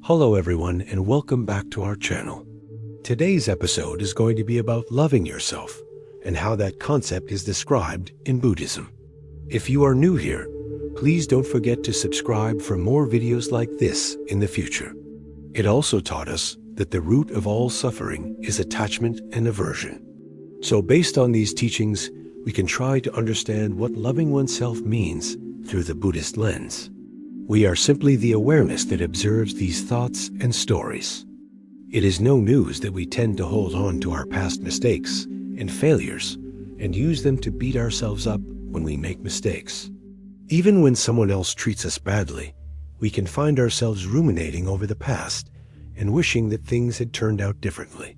Hello everyone and welcome back to our channel. Today's episode is going to be about loving yourself and how that concept is described in Buddhism. If you are new here, please don't forget to subscribe for more videos like this in the future. It also taught us that the root of all suffering is attachment and aversion. So based on these teachings, we can try to understand what loving oneself means through the Buddhist lens. We are simply the awareness that observes these thoughts and stories. It is no news that we tend to hold on to our past mistakes and failures and use them to beat ourselves up when we make mistakes. Even when someone else treats us badly, we can find ourselves ruminating over the past and wishing that things had turned out differently.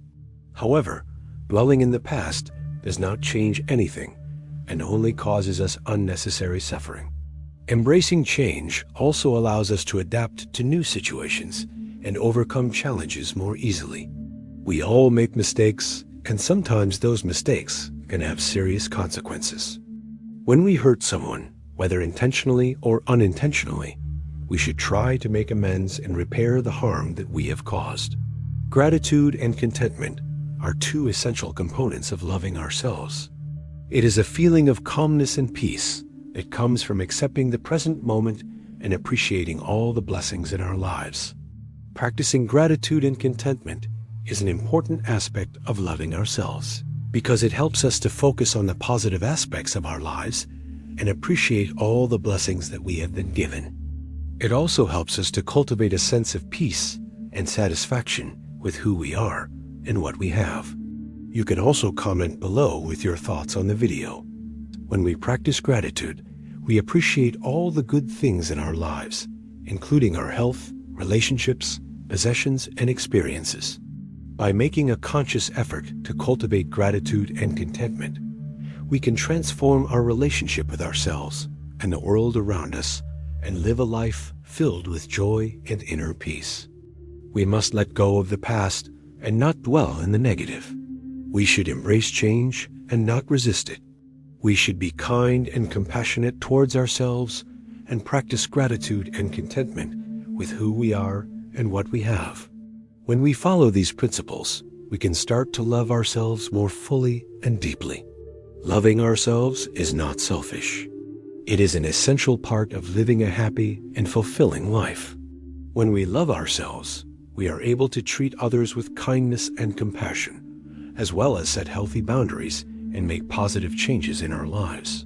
However, dwelling in the past does not change anything and only causes us unnecessary suffering. Embracing change also allows us to adapt to new situations and overcome challenges more easily. We all make mistakes, and sometimes those mistakes can have serious consequences. When we hurt someone, whether intentionally or unintentionally, we should try to make amends and repair the harm that we have caused. Gratitude and contentment are two essential components of loving ourselves. It is a feeling of calmness and peace that comes from accepting the present moment and appreciating all the blessings in our lives. Practicing gratitude and contentment is an important aspect of loving ourselves because it helps us to focus on the positive aspects of our lives and appreciate all the blessings that we have been given. It also helps us to cultivate a sense of peace and satisfaction with who we are and what we have. You can also comment below with your thoughts on the video. When we practice gratitude, we appreciate all the good things in our lives, including our health, relationships, possessions, and experiences. By making a conscious effort to cultivate gratitude and contentment, we can transform our relationship with ourselves and the world around us and live a life filled with joy and inner peace. We must let go of the past and not dwell in the negative. We should embrace change and not resist it. We should be kind and compassionate towards ourselves and practice gratitude and contentment with who we are and what we have. When we follow these principles, we can start to love ourselves more fully and deeply. Loving ourselves is not selfish. It is an essential part of living a happy and fulfilling life. When we love ourselves, we are able to treat others with kindness and compassion, as well as set healthy boundaries and make positive changes in our lives.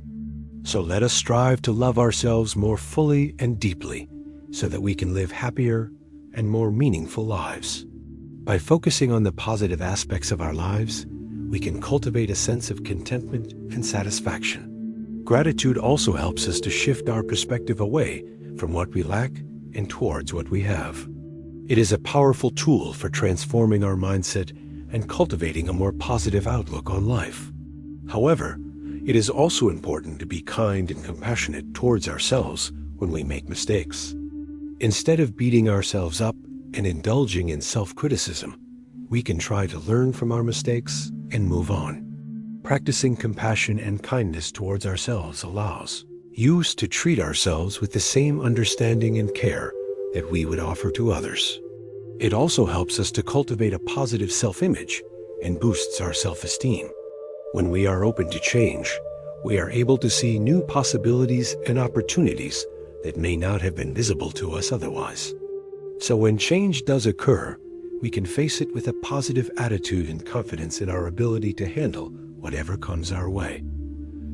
So let us strive to love ourselves more fully and deeply so that we can live happier and more meaningful lives. By focusing on the positive aspects of our lives, we can cultivate a sense of contentment and satisfaction. Gratitude also helps us to shift our perspective away from what we lack and towards what we have. It is a powerful tool for transforming our mindset and cultivating a more positive outlook on life. However, it is also important to be kind and compassionate towards ourselves when we make mistakes. Instead of beating ourselves up and indulging in self-criticism, we can try to learn from our mistakes and move on. Practicing compassion and kindness towards ourselves allows us to treat ourselves with the same understanding and care that we would offer to others. It also helps us to cultivate a positive self-image and boosts our self-esteem. When we are open to change, we are able to see new possibilities and opportunities that may not have been visible to us otherwise. So when change does occur, we can face it with a positive attitude and confidence in our ability to handle whatever comes our way.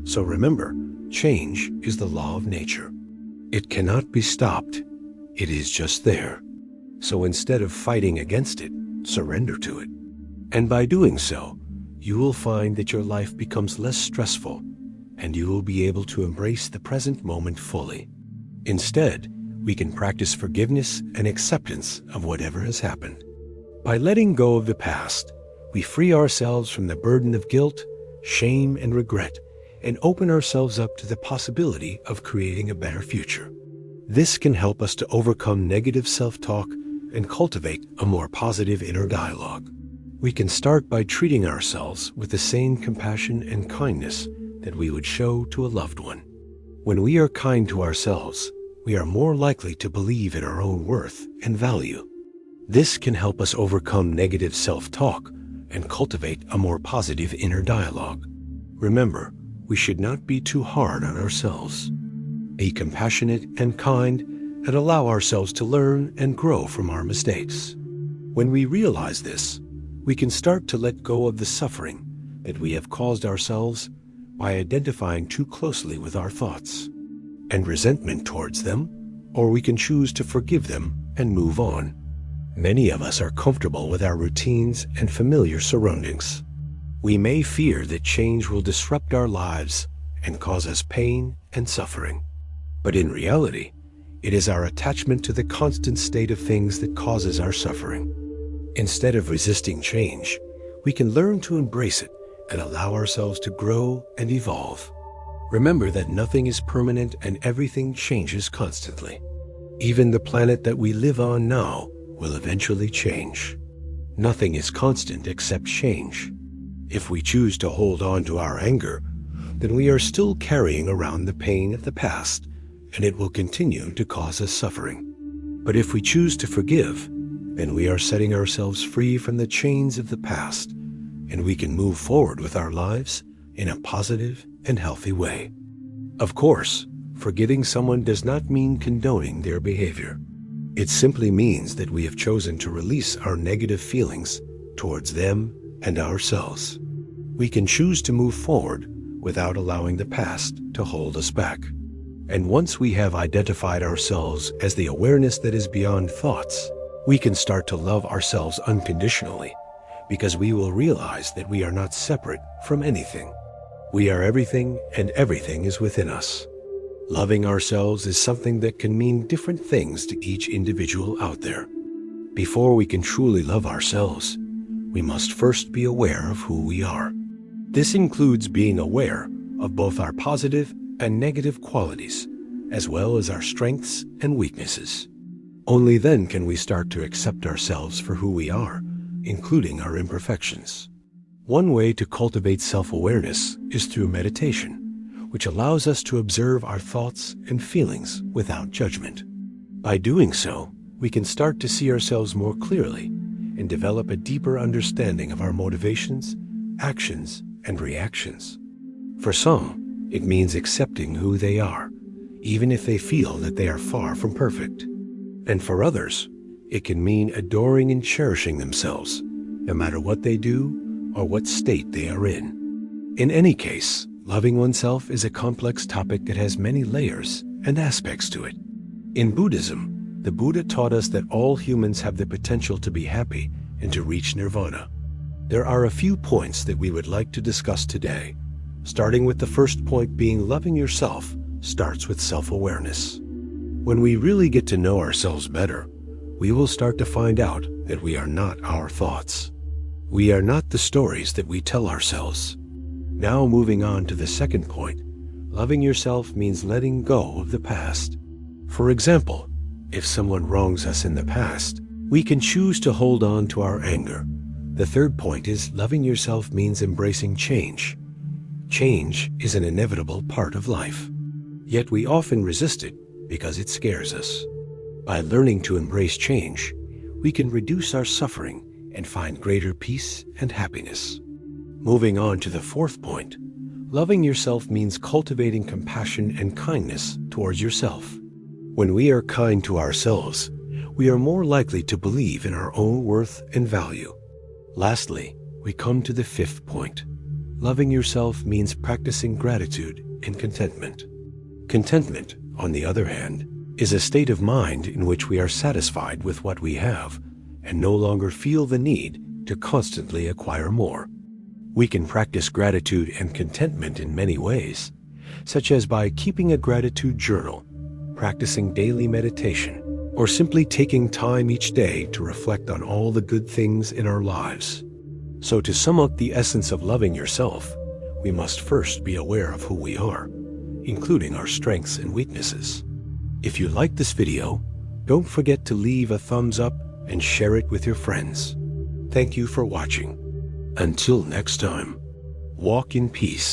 So remember, change is the law of nature. It cannot be stopped. It is just there. So instead of fighting against it, surrender to it. And by doing so, you will find that your life becomes less stressful and you will be able to embrace the present moment fully. Instead, we can practice forgiveness and acceptance of whatever has happened. By letting go of the past, we free ourselves from the burden of guilt, shame, and regret, and open ourselves up to the possibility of creating a better future. This can help us to overcome negative self-talk and cultivate a more positive inner dialogue. We can start by treating ourselves with the same compassion and kindness that we would show to a loved one. When we are kind to ourselves, we are more likely to believe in our own worth and value. This can help us overcome negative self-talk and cultivate a more positive inner dialogue. Remember, we should not be too hard on ourselves. Be compassionate and kind and allow ourselves to learn and grow from our mistakes. When we realize this, we can start to let go of the suffering that we have caused ourselves by identifying too closely with our thoughts and resentment towards them, or we can choose to forgive them and move on. Many of us are comfortable with our routines and familiar surroundings. We may fear that change will disrupt our lives and cause us pain and suffering. But in reality, it is our attachment to the constant state of things that causes our suffering. Instead of resisting change, we can learn to embrace it and allow ourselves to grow and evolve. Remember that nothing is permanent and everything changes constantly. Even the planet that we live on now will eventually change. Nothing is constant except change. If we choose to hold on to our anger, then we are still carrying around the pain of the past, and it will continue to cause us suffering. But if we choose to forgive, then we are setting ourselves free from the chains of the past, and we can move forward with our lives in a positive and healthy way. Of course, forgiving someone does not mean condoning their behavior. It simply means that we have chosen to release our negative feelings towards them and ourselves. We can choose to move forward without allowing the past to hold us back. And once we have identified ourselves as the awareness that is beyond thoughts, we can start to love ourselves unconditionally, because we will realize that we are not separate from anything. We are everything, and everything is within us. Loving ourselves is something that can mean different things to each individual out there. Before we can truly love ourselves, we must first be aware of who we are. This includes being aware of both our positive and negative qualities, as well as our strengths and weaknesses. Only then can we start to accept ourselves for who we are, including our imperfections. One way to cultivate self-awareness is through meditation, which allows us to observe our thoughts and feelings without judgment. By doing so, we can start to see ourselves more clearly and develop a deeper understanding of our motivations, actions, and reactions. For some, it means accepting who they are, even if they feel that they are far from perfect. And for others, it can mean adoring and cherishing themselves, no matter what they do or what state they are in. In any case, loving oneself is a complex topic that has many layers and aspects to it. In Buddhism, the Buddha taught us that all humans have the potential to be happy and to reach nirvana. There are a few points that we would like to discuss today, starting with the first point being loving yourself starts with self-awareness. When we really get to know ourselves better, we will start to find out that we are not our thoughts. We are not the stories that we tell ourselves. Now moving on to the second point, loving yourself means letting go of the past. For example, if someone wrongs us in the past, we can choose to hold on to our anger. The third point is loving yourself means embracing change. Change is an inevitable part of life. Yet we often resist it because it scares us. By learning to embrace change, we can reduce our suffering and find greater peace and happiness. Moving on to the fourth point, loving yourself means cultivating compassion and kindness towards yourself. When we are kind to ourselves, we are more likely to believe in our own worth and value. Lastly, we come to the fifth point. Loving yourself means practicing gratitude and contentment. Contentment, on the other hand, is a state of mind in which we are satisfied with what we have and no longer feel the need to constantly acquire more. We can practice gratitude and contentment in many ways, such as by keeping a gratitude journal, practicing daily meditation, or simply taking time each day to reflect on all the good things in our lives. So to sum up the essence of loving yourself, we must first be aware of who we are, including our strengths and weaknesses. If you like this video, don't forget to leave a thumbs up and share it with your friends. Thank you for watching. Until next time, walk in peace.